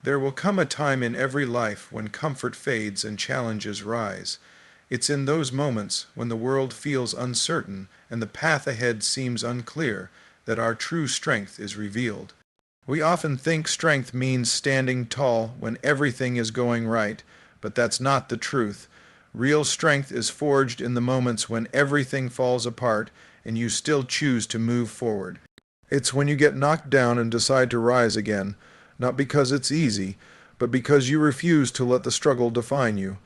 There will come a time in every life when comfort fades and challenges rise. It's in those moments, when the world feels uncertain and the path ahead seems unclear, that our true strength is revealed. We often think strength means standing tall when everything is going right, but that's not the truth. Real strength is forged in the moments when everything falls apart and you still choose to move forward. It's when you get knocked down and decide to rise again, not because it's easy, but because you refuse to let the struggle define you.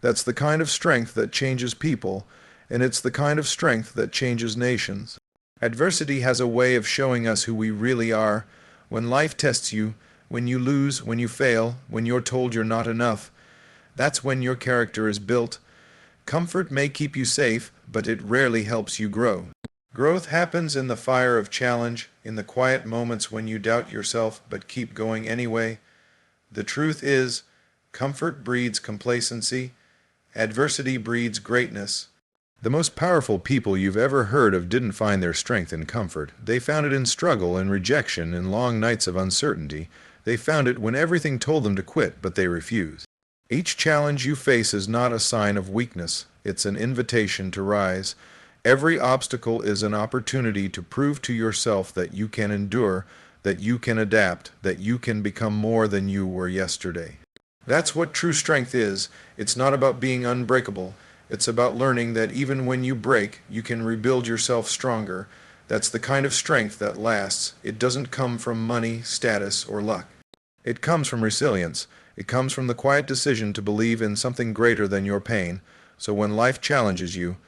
That's the kind of strength that changes people, and it's the kind of strength that changes nations. Adversity has a way of showing us who we really are. When life tests you, when you lose, when you fail, when you're told you're not enough, that's when your character is built. Comfort may keep you safe, but it rarely helps you grow. Growth happens in the fire of challenge, in the quiet moments when you doubt yourself but keep going anyway. The truth is, comfort breeds complacency, adversity breeds greatness. The most powerful people you've ever heard of didn't find their strength in comfort. They found it in struggle and rejection and long nights of uncertainty. They found it when everything told them to quit, but they refused. Each challenge you face is not a sign of weakness. It's an invitation to rise. Every obstacle is an opportunity to prove to yourself that you can endure, that you can adapt, that you can become more than you were yesterday. That's what true strength is. It's not about being unbreakable. It's about learning that even when you break, you can rebuild yourself stronger. That's the kind of strength that lasts. It doesn't come from money, status, or luck. It comes from resilience. It comes from the quiet decision to believe in something greater than your pain. So when life challenges you,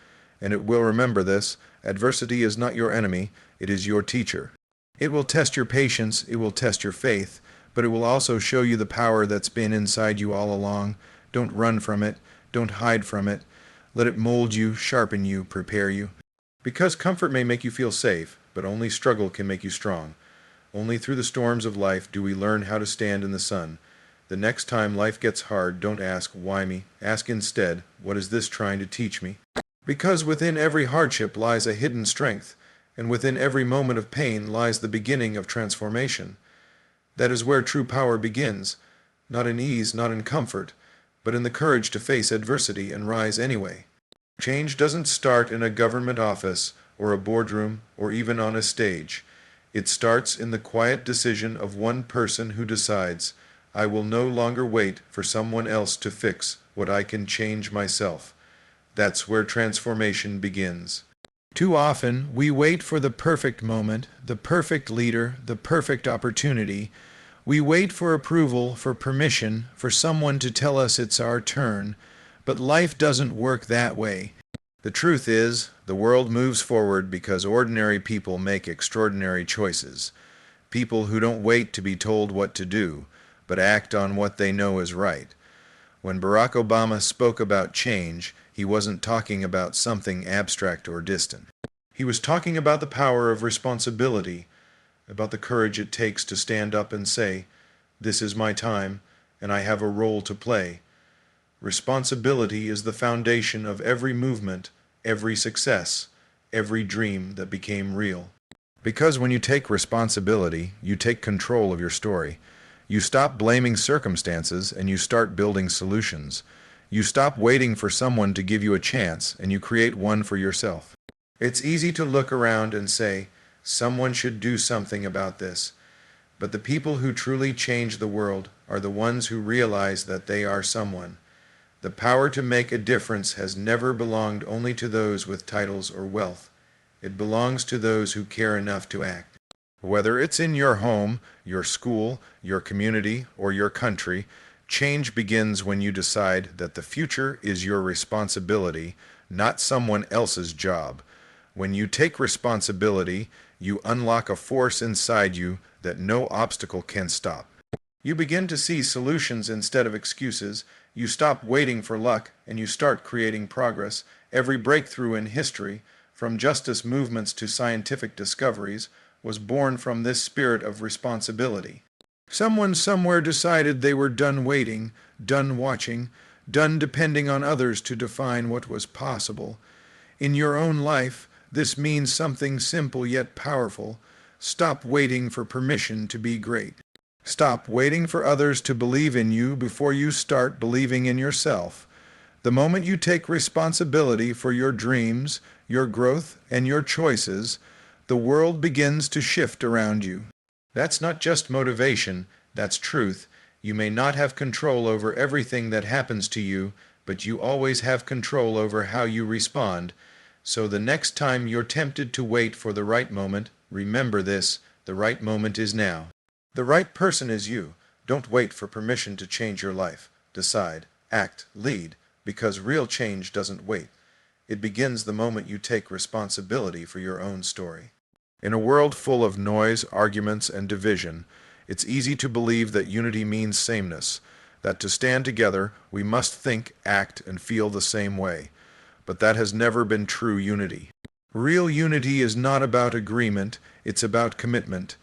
and it will remember this, adversity is not your enemy, it is your teacher. It will test your patience, it will test your faith, but it will also show you the power that's been inside you all along. Don't run from it, don't hide from it. Let it mold you, sharpen you, prepare you. Because comfort may make you feel safe, but only struggle can make you strong. Only through the storms of life do we learn how to stand in the sun. The next time life gets hard, don't ask, why me? Ask instead, what is this trying to teach me? Because within every hardship lies a hidden strength, and within every moment of pain lies the beginning of transformation. That is where true power begins, not in ease, not in comfort, but in the courage to face adversity and rise anyway. Change doesn't start in a government office, or a boardroom, or even on a stage. It starts in the quiet decision of one person who decides, I will no longer wait for someone else to fix what I can change myself. That's where transformation begins. Too often, we wait for the perfect moment, the perfect leader, the perfect opportunity. We wait for approval, for permission, for someone to tell us it's our turn. But life doesn't work that way. The truth is, the world moves forward because ordinary people make extraordinary choices. People who don't wait to be told what to do, but act on what they know is right. When Barack Obama spoke about change, he wasn't talking about something abstract or distant. He was talking about the power of responsibility, about the courage it takes to stand up and say, this is my time, and I have a role to play. Responsibility is the foundation of every movement, every success, every dream that became real. Because when you take responsibility, you take control of your story. You stop blaming circumstances and you start building solutions. You stop waiting for someone to give you a chance and you create one for yourself. It's easy to look around and say, someone should do something about this. But the people who truly change the world are the ones who realize that they are someone. The power to make a difference has never belonged only to those with titles or wealth. It belongs to those who care enough to act. Whether it's in your home, your school, your community, or your country, change begins when you decide that the future is your responsibility, not someone else's job. When you take responsibility, you unlock a force inside you that no obstacle can stop. You begin to see solutions instead of excuses. You stop waiting for luck and you start creating progress. Every breakthrough in history, from justice movements to scientific discoveries, was born from this spirit of responsibility. Someone somewhere decided they were done waiting, done watching, done depending on others to define what was possible. In your own life, this means something simple yet powerful. Stop waiting for permission to be great. Stop waiting for others to believe in you before you start believing in yourself. The moment you take responsibility for your dreams, your growth, and your choices, the world begins to shift around you. That's not just motivation, that's truth. You may not have control over everything that happens to you, but you always have control over how you respond. So the next time you're tempted to wait for the right moment, remember this: the right moment is now. The right person is you. Don't wait for permission to change your life. Decide, act, lead, because real change doesn't wait. It begins the moment you take responsibility for your own story. In a world full of noise, arguments, and division, it's easy to believe that unity means sameness, that to stand together we must think, act, and feel the same way. But that has never been true unity. Real unity is not about agreement, it's about commitment.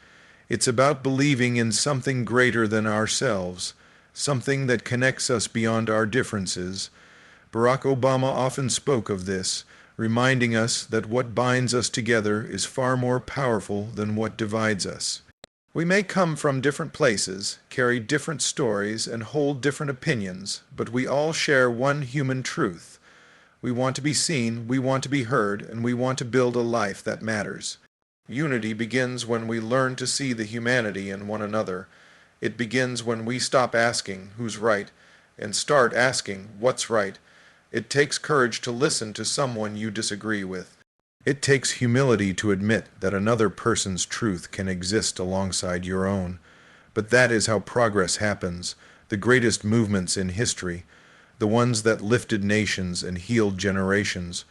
It's about believing in something greater than ourselves, something that connects us beyond our differences. Barack Obama often spoke of this, reminding us that what binds us together is far more powerful than what divides us. We may come from different places, carry different stories, and hold different opinions, but we all share one human truth. We want to be seen, we want to be heard, and we want to build a life that matters. Unity begins when we learn to see the humanity in one another. It begins when we stop asking who's right and start asking what's right. It takes courage to listen to someone you disagree with. It takes humility to admit that another person's truth can exist alongside your own. But that is how progress happens. The greatest movements in history, the ones that lifted nations and healed generations,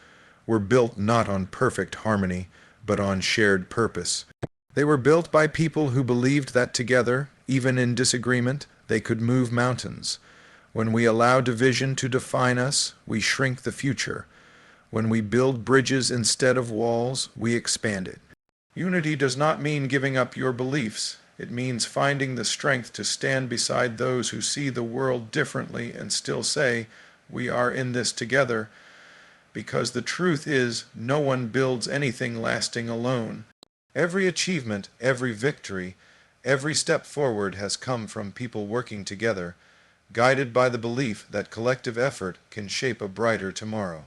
were built not on perfect harmony, but on shared purpose. They were built by people who believed that together, even in disagreement, they could move mountains. When we allow division to define us, we shrink the future. When we build bridges instead of walls, we expand it. Unity does not mean giving up your beliefs. It means finding the strength to stand beside those who see the world differently and still say, "We are in this together." Because the truth is, no one builds anything lasting alone. Every achievement, every victory, every step forward has come from people working together, guided by the belief that collective effort can shape a brighter tomorrow.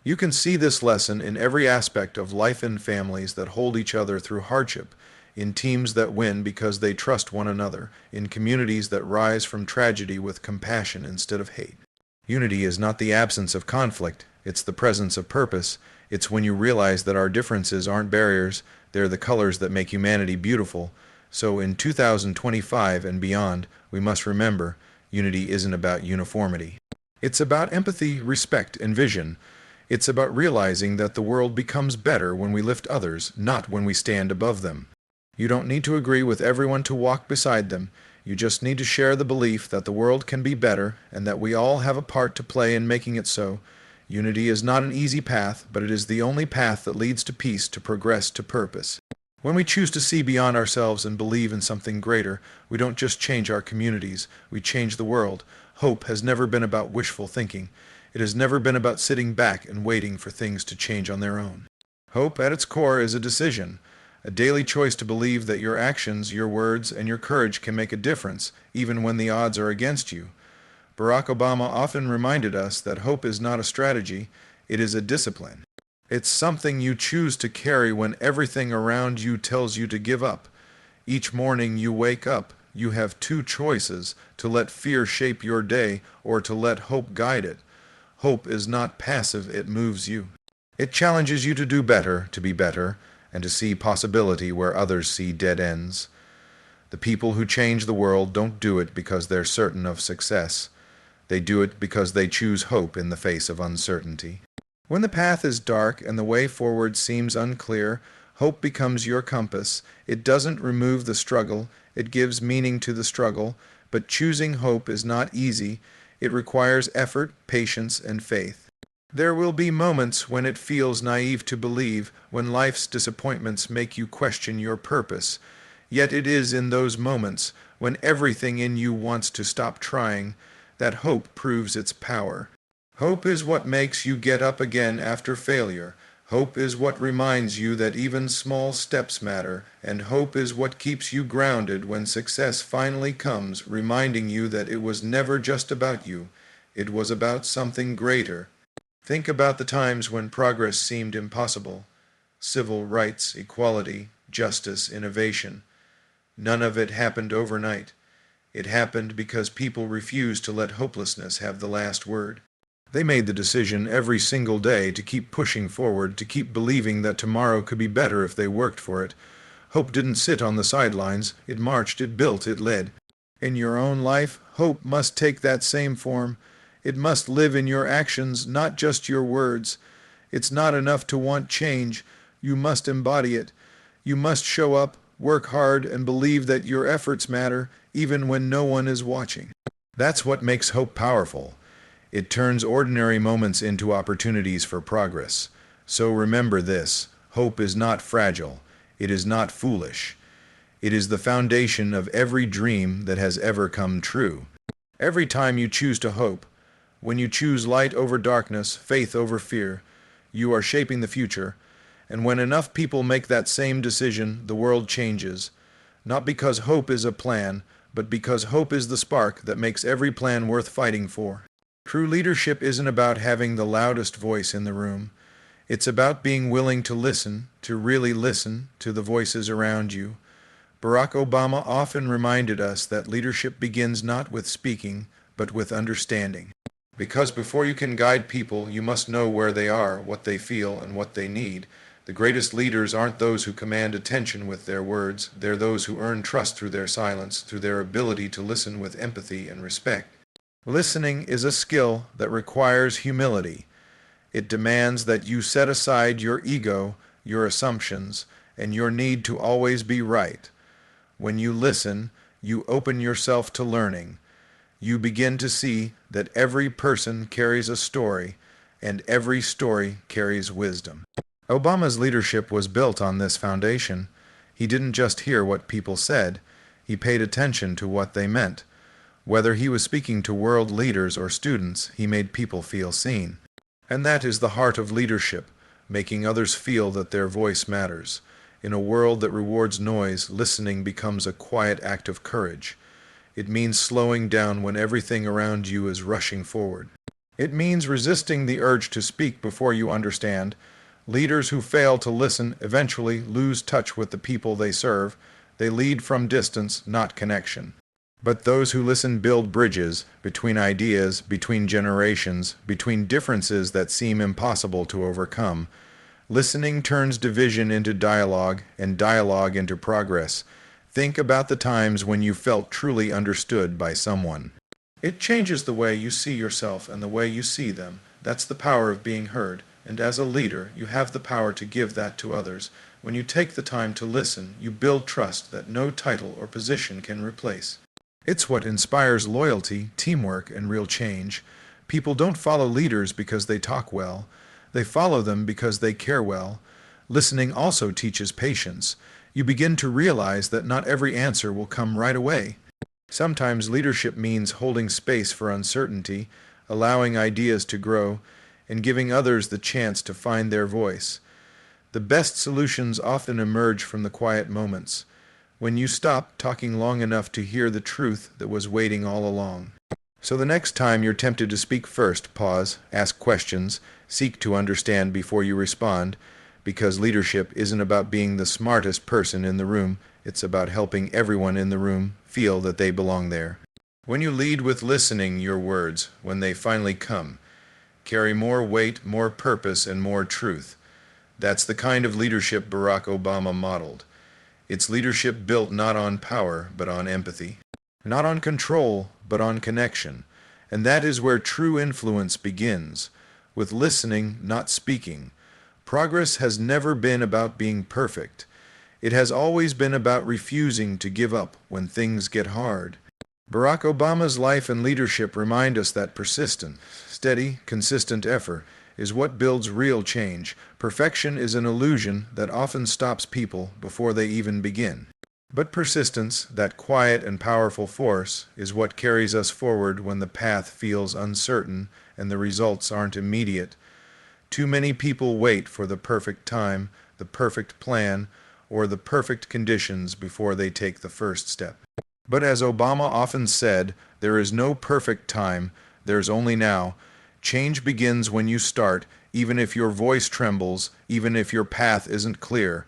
You can see this lesson in every aspect of life in families that hold each other through hardship, in teams that win because they trust one another, in communities that rise from tragedy with compassion instead of hate. Unity is not the absence of conflict, it's the presence of purpose. It's when you realize that our differences aren't barriers, they're the colors that make humanity beautiful. So in 2025 and beyond, we must remember, unity isn't about uniformity. It's about empathy, respect, and vision. It's about realizing that the world becomes better when we lift others, not when we stand above them. You don't need to agree with everyone to walk beside them. You just need to share the belief that the world can be better and that we all have a part to play in making it so. Unity is not an easy path, but it is the only path that leads to peace, to progress, to purpose. When we choose to see beyond ourselves and believe in something greater, we don't just change our communities, we change the world. Hope has never been about wishful thinking. It has never been about sitting back and waiting for things to change on their own. Hope, at its core, is a decision, a daily choice to believe that your actions, your words, and your courage can make a difference, even when the odds are against you. Barack Obama often reminded us that hope is not a strategy, it is a discipline. It's something you choose to carry when everything around you tells you to give up. Each morning you wake up, you have two choices: to let fear shape your day or to let hope guide it. Hope is not passive, it moves you. It challenges you to do better, to be better, and to see possibility where others see dead ends. The people who change the world don't do it because they're certain of success. They do it because they choose hope in the face of uncertainty. When the path is dark and the way forward seems unclear, hope becomes your compass. It doesn't remove the struggle, it gives meaning to the struggle, but choosing hope is not easy. It requires effort, patience, and faith. There will be moments when it feels naive to believe, when life's disappointments make you question your purpose. Yet it is in those moments, when everything in you wants to stop trying, that hope proves its power. Hope is what makes you get up again after failure, Hope is what reminds you that even small steps matter, and hope is what keeps you grounded when success finally comes, reminding you that it was never just about you, it was about something greater. Think about the times when progress seemed impossible. Civil rights, equality, justice, innovation. None of it happened overnight. It happened because people refused to let hopelessness have the last word. They made the decision every single day to keep pushing forward, to keep believing that tomorrow could be better if they worked for it. Hope didn't sit on the sidelines. It marched, it built, it led. In your own life, hope must take that same form. It must live in your actions, not just your words. It's not enough to want change. You must embody it. You must show up, work hard, and believe that your efforts matter, even when no one is watching. That's what makes hope powerful. It turns ordinary moments into opportunities for progress. So remember this: hope is not fragile. It is not foolish. It is the foundation of every dream that has ever come true. Every time you choose to hope, when you choose light over darkness, faith over fear, you are shaping the future. And when enough people make that same decision, the world changes. Not because hope is a plan, but because hope is the spark that makes every plan worth fighting for. True leadership isn't about having the loudest voice in the room. It's about being willing to listen, to really listen to the voices around you. Barack Obama often reminded us that leadership begins not with speaking, but with understanding. Because before you can guide people, you must know where they are, what they feel, and what they need. The greatest leaders aren't those who command attention with their words. They're those who earn trust through their silence, through their ability to listen with empathy and respect. Listening is a skill that requires humility. It demands that you set aside your ego, your assumptions, and your need to always be right. When you listen, you open yourself to learning. You begin to see that every person carries a story, and every story carries wisdom. Obama's leadership was built on this foundation. He didn't just hear what people said, he paid attention to what they meant. Whether he was speaking to world leaders or students, he made people feel seen. And that is the heart of leadership, making others feel that their voice matters. In a world that rewards noise, listening becomes a quiet act of courage. It means slowing down when everything around you is rushing forward. It means resisting the urge to speak before you understand. Leaders who fail to listen eventually lose touch with the people they serve. They lead from distance, not connection. But those who listen build bridges between ideas, between generations, between differences that seem impossible to overcome. Listening turns division into dialogue, and dialogue into progress. Think about the times when you felt truly understood by someone. It changes the way you see yourself and the way you see them. That's the power of being heard. And as a leader, you have the power to give that to others. When you take the time to listen, you build trust that no title or position can replace. It's what inspires loyalty, teamwork, and real change. People don't follow leaders because they talk well. They follow them because they care well. Listening also teaches patience. You begin to realize that not every answer will come right away. Sometimes leadership means holding space for uncertainty, allowing ideas to grow, and giving others the chance to find their voice. The best solutions often emerge from the quiet moments, when you stop talking long enough to hear the truth that was waiting all along. So the next time you're tempted to speak first, pause, ask questions, seek to understand before you respond, because leadership isn't about being the smartest person in the room, it's about helping everyone in the room feel that they belong there. When you lead with listening, your words, when they finally come, carry more weight, more purpose, and more truth. That's the kind of leadership Barack Obama modeled. It's leadership built not on power, but on empathy. Not on control, but on connection. And that is where true influence begins, with listening, not speaking. Progress has never been about being perfect. It has always been about refusing to give up when things get hard. Barack Obama's life and leadership remind us that persistent, steady, consistent effort is what builds real change. Perfection is an illusion that often stops people before they even begin. But persistence, that quiet and powerful force, is what carries us forward when the path feels uncertain and the results aren't immediate. Too many people wait for the perfect time, the perfect plan, or the perfect conditions before they take the first step. But as Obama often said, there is no perfect time, there's only now. Change begins when you start, even if your voice trembles, even if your path isn't clear.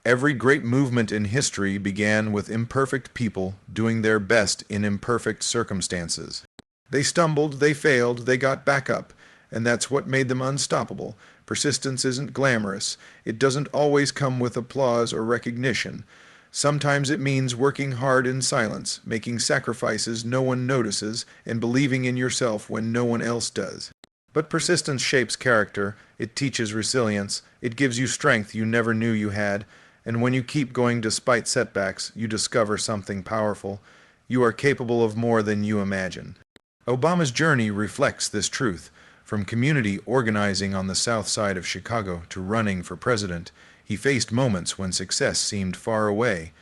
Every great movement in history began with imperfect people doing their best in imperfect circumstances. They stumbled, they failed, they got back up, and that's what made them unstoppable. Persistence isn't glamorous. It doesn't always come with applause or recognition. Sometimes it means working hard in silence, making sacrifices no one notices, and believing in yourself when no one else does. But persistence shapes character, it teaches resilience, it gives you strength you never knew you had, and when you keep going despite setbacks, you discover something powerful. You are capable of more than you imagine. Obama's journey reflects this truth. From community organizing on the south side of Chicago to running for president, he faced moments when success seemed far away,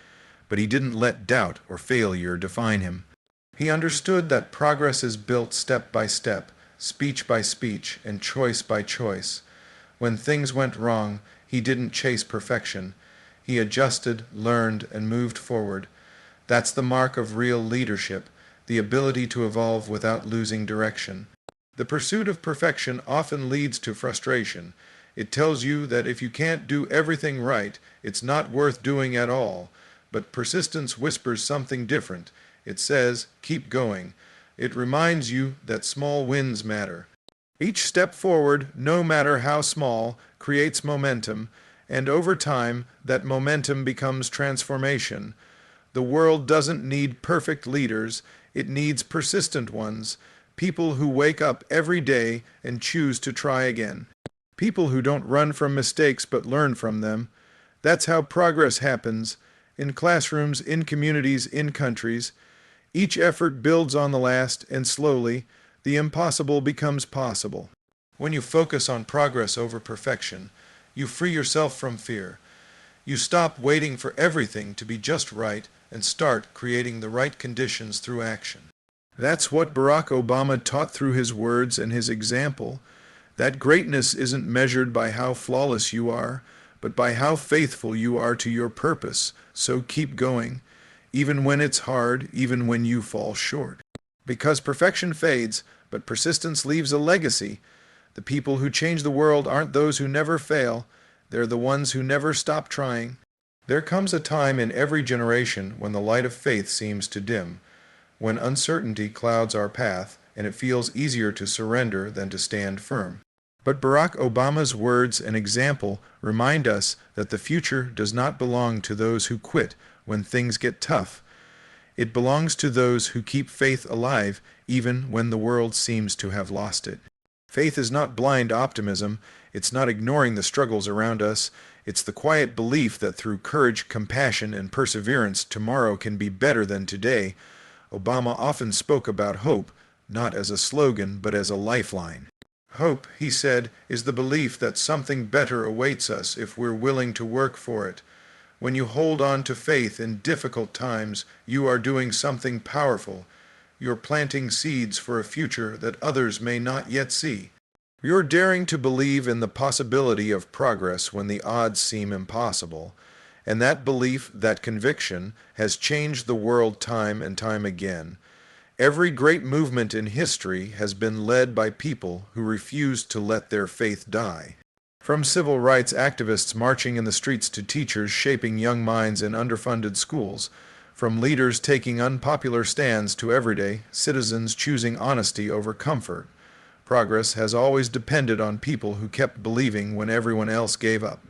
but he didn't let doubt or failure define him. He understood that progress is built step by step, speech by speech, and choice by choice. When things went wrong, he didn't chase perfection. He adjusted, learned, and moved forward. That's the mark of real leadership, the ability to evolve without losing direction. The pursuit of perfection often leads to frustration. It tells you that if you can't do everything right, it's not worth doing at all. But persistence whispers something different. It says, keep going. It reminds you that small wins matter. Each step forward, no matter how small, creates momentum, and over time, that momentum becomes transformation. The world doesn't need perfect leaders, it needs persistent ones. People who wake up every day and choose to try again. People who don't run from mistakes but learn from them. That's how progress happens, in classrooms, in communities, in countries. Each effort builds on the last, and slowly, the impossible becomes possible. When you focus on progress over perfection, you free yourself from fear. You stop waiting for everything to be just right and start creating the right conditions through action. That's what Barack Obama taught through his words and his example, that greatness isn't measured by how flawless you are, but by how faithful you are to your purpose. So keep going, even when it's hard, even when you fall short. Because perfection fades, but persistence leaves a legacy. The people who change the world aren't those who never fail, they're the ones who never stop trying. There comes a time in every generation when the light of faith seems to dim, when uncertainty clouds our path, and it feels easier to surrender than to stand firm. But Barack Obama's words and example remind us that the future does not belong to those who quit when things get tough. It belongs to those who keep faith alive even when the world seems to have lost it. Faith is not blind optimism, it's not ignoring the struggles around us, it's the quiet belief that through courage, compassion, and perseverance tomorrow can be better than today. Obama often spoke about hope, not as a slogan, but as a lifeline. Hope, he said, is the belief that something better awaits us if we're willing to work for it. When you hold on to faith in difficult times, you are doing something powerful. You're planting seeds for a future that others may not yet see. You're daring to believe in the possibility of progress when the odds seem impossible. And that belief, that conviction, has changed the world time and time again. Every great movement in history has been led by people who refused to let their faith die. From civil rights activists marching in the streets to teachers shaping young minds in underfunded schools, from leaders taking unpopular stands to everyday citizens choosing honesty over comfort, progress has always depended on people who kept believing when everyone else gave up.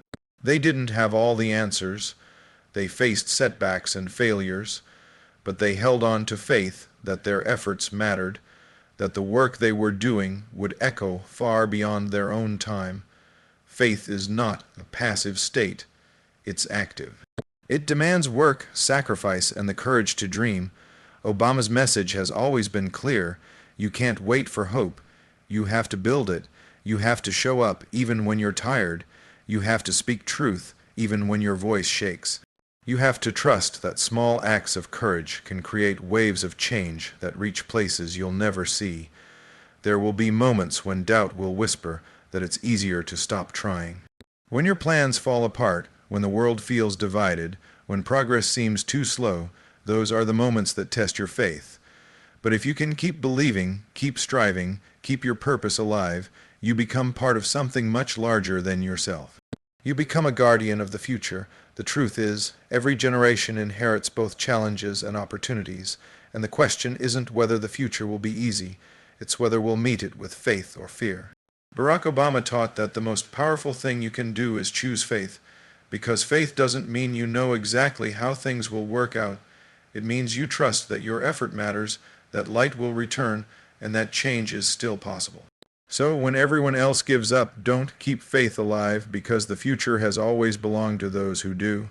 They didn't have all the answers. They faced setbacks and failures, but they held on to faith that their efforts mattered, that the work they were doing would echo far beyond their own time. Faith is not a passive state, it's active. It demands work, sacrifice, and the courage to dream. Obama's message has always been clear. You can't wait for hope. You have to build it. You have to show up even when you're tired. You have to speak truth, even when your voice shakes. You have to trust that small acts of courage can create waves of change that reach places you'll never see. There will be moments when doubt will whisper that it's easier to stop trying. When your plans fall apart, when the world feels divided, when progress seems too slow, those are the moments that test your faith. But if you can keep believing, keep striving, keep your purpose alive, you become part of something much larger than yourself. You become a guardian of the future. The truth is, every generation inherits both challenges and opportunities, and the question isn't whether the future will be easy, it's whether we'll meet it with faith or fear. Barack Obama taught that the most powerful thing you can do is choose faith, because faith doesn't mean you know exactly how things will work out. It means you trust that your effort matters, that light will return, and that change is still possible. So when everyone else gives up, don't keep faith alive, because the future has always belonged to those who do.